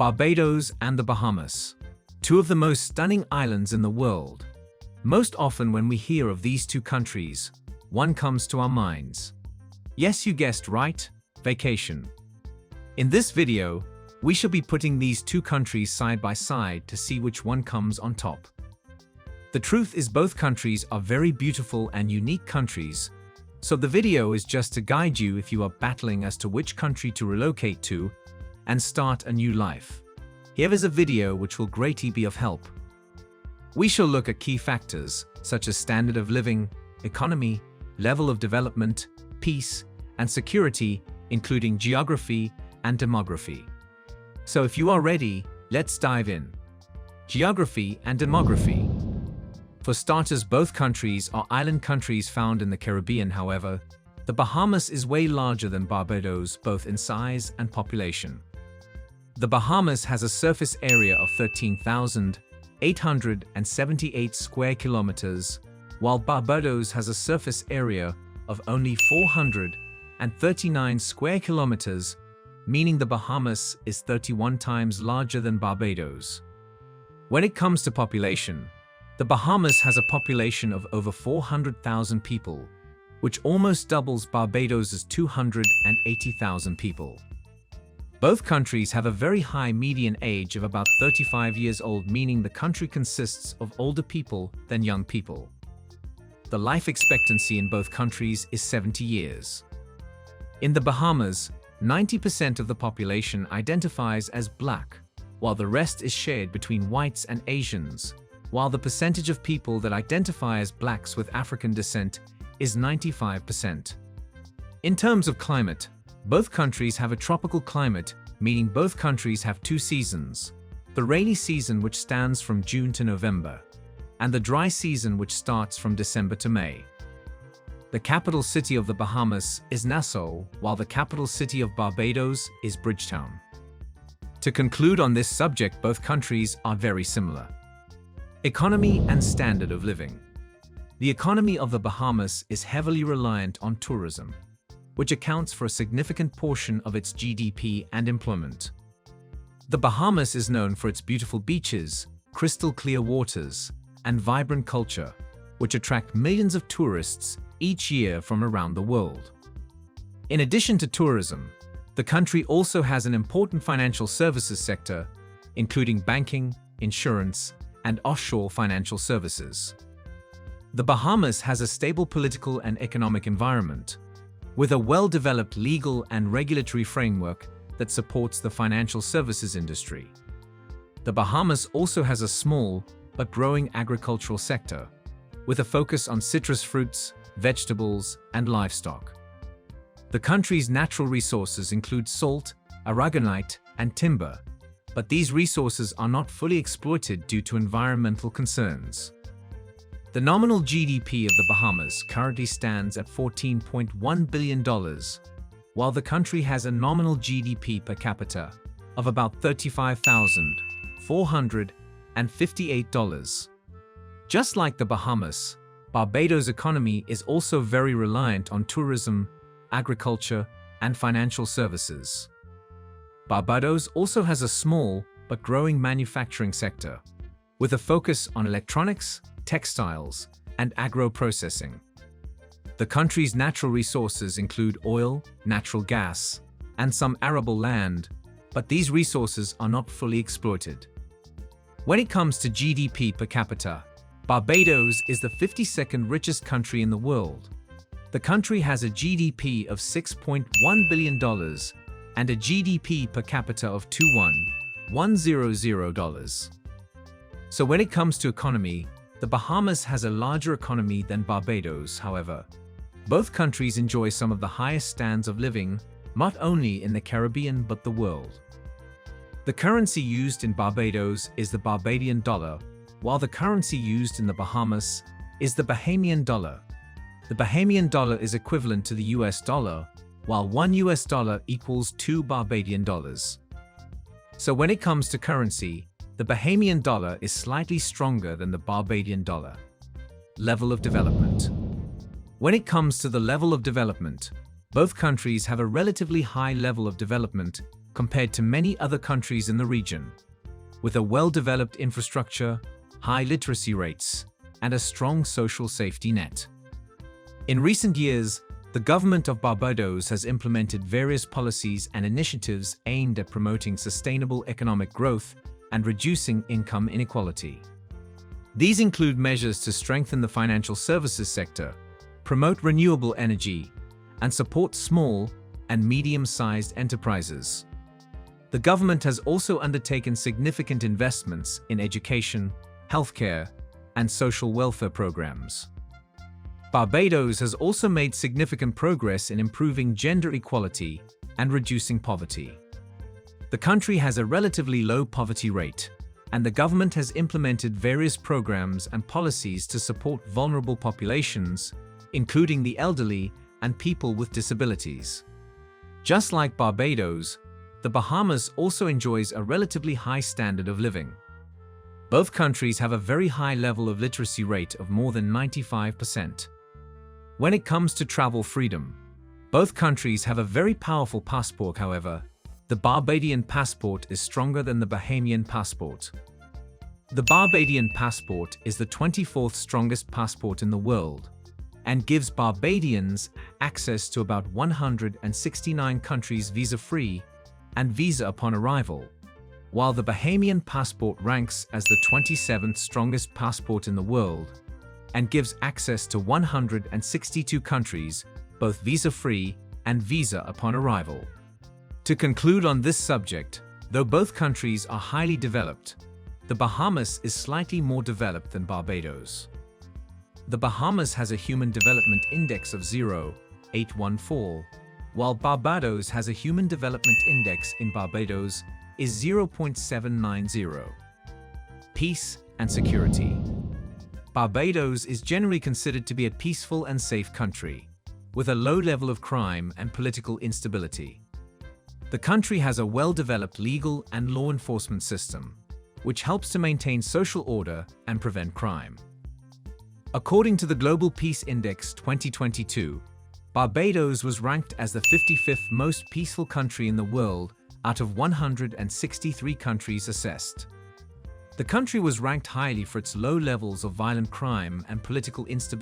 Barbados and the Bahamas, two of the most stunning islands in the world. Most often when we hear of these two countries, one comes to our minds. Yes, you guessed right, vacation. In this video, we shall be putting these two countries side by side to see which one comes on top. The truth is both countries are very beautiful and unique countries, so the video is just to guide you if you are battling as to which country to relocate to and start a new life. Here is a video which will greatly be of help. We shall look at key factors such as standard of living, economy, level of development, peace, and security, including geography and demography. So if you are ready, let's dive in. Geography and demography. For starters, both countries are island countries found in the Caribbean. However, the Bahamas is way larger than Barbados, both in size and population. The Bahamas has a surface area of 13,878 square kilometers, while Barbados has a surface area of only 439 square kilometers, meaning the Bahamas is 31 times larger than Barbados. When it comes to population, the Bahamas has a population of over 400,000 people, which almost doubles Barbados's 280,000 people. Both countries have a very high median age of about 35 years old, meaning the country consists of older people than young people. The life expectancy in both countries is 70 years. In the Bahamas, 90% of the population identifies as black, while the rest is shared between whites and Asians, while the percentage of people that identify as blacks with African descent is 95%. In terms of climate, both countries have a tropical climate, meaning both countries have two seasons: the rainy season, which stands from June to November, and the dry season, which starts from December to May. The capital city of the Bahamas is Nassau, while the capital city of Barbados is Bridgetown. To conclude on this subject, both countries are very similar. Economy and standard of living. The economy of the Bahamas is heavily reliant on tourism, which accounts for a significant portion of its GDP and employment. The Bahamas is known for its beautiful beaches, crystal clear waters, and vibrant culture, which attract millions of tourists each year from around the world. In addition to tourism, the country also has an important financial services sector, including banking, insurance, and offshore financial services. The Bahamas has a stable political and economic environment, with a well-developed legal and regulatory framework that supports the financial services industry. The Bahamas also has a small but growing agricultural sector, with a focus on citrus fruits, vegetables, and livestock. The country's natural resources include salt, aragonite, and timber, but these resources are not fully exploited due to environmental concerns. The nominal GDP of the Bahamas currently stands at $14.1 billion, while the country has a nominal GDP per capita of about $35,458. Just like the Bahamas, Barbados' economy is also very reliant on tourism, agriculture, and financial services. Barbados also has a small but growing manufacturing sector, with a focus on electronics, textiles, and agro-processing. The country's natural resources include oil, natural gas, and some arable land, but these resources are not fully exploited. When it comes to GDP per capita, Barbados is the 52nd richest country in the world. The country has a GDP of $6.1 billion and a GDP per capita of $2,110. So when it comes to economy, the Bahamas has a larger economy than Barbados. However, both countries enjoy some of the highest standards of living, not only in the Caribbean but the world. The currency used in Barbados is the Barbadian dollar, while the currency used in the Bahamas is the Bahamian dollar. The Bahamian dollar is equivalent to the US dollar, while $1 equals 2 Barbadian dollars. So when it comes to currency, the Bahamian dollar is slightly stronger than the Barbadian dollar. Level of development. When it comes to the level of development, both countries have a relatively high level of development, compared to many other countries in the region, with a well-developed infrastructure, high literacy rates, and a strong social safety net. In recent years, the government of Barbados has implemented various policies and initiatives aimed at promoting sustainable economic growth and reducing income inequality. These include measures to strengthen the financial services sector, promote renewable energy, and support small and medium-sized enterprises. The government has also undertaken significant investments in education, healthcare, and social welfare programs. Barbados has also made significant progress in improving gender equality and reducing poverty. The country has a relatively low poverty rate, and the government has implemented various programs and policies to support vulnerable populations, including the elderly and people with disabilities. Just like Barbados, the Bahamas also enjoys a relatively high standard of living. Both countries have a very high level of literacy rate of more than 95%. When it comes to travel freedom, both countries have a very powerful passport. However, the Barbadian passport is stronger than the Bahamian passport. The Barbadian passport is the 24th strongest passport in the world and gives Barbadians access to about 169 countries visa-free and visa upon arrival, while the Bahamian passport ranks as the 27th strongest passport in the world and gives access to 162 countries, both visa-free and visa upon arrival. To conclude on this subject, though both countries are highly developed, the Bahamas is slightly more developed than Barbados. The Bahamas has a Human Development Index of 0.814, while Barbados has a Human Development Index in Barbados is 0.790. Peace and security. Barbados is generally considered to be a peaceful and safe country, with a low level of crime and political instability. The country has a well-developed legal and law enforcement system, which helps to maintain social order and prevent crime. According to the Global Peace Index 2022, Barbados was ranked as the 55th most peaceful country in the world out of 163 countries assessed. The country was ranked highly for its low levels of violent crime and political instability.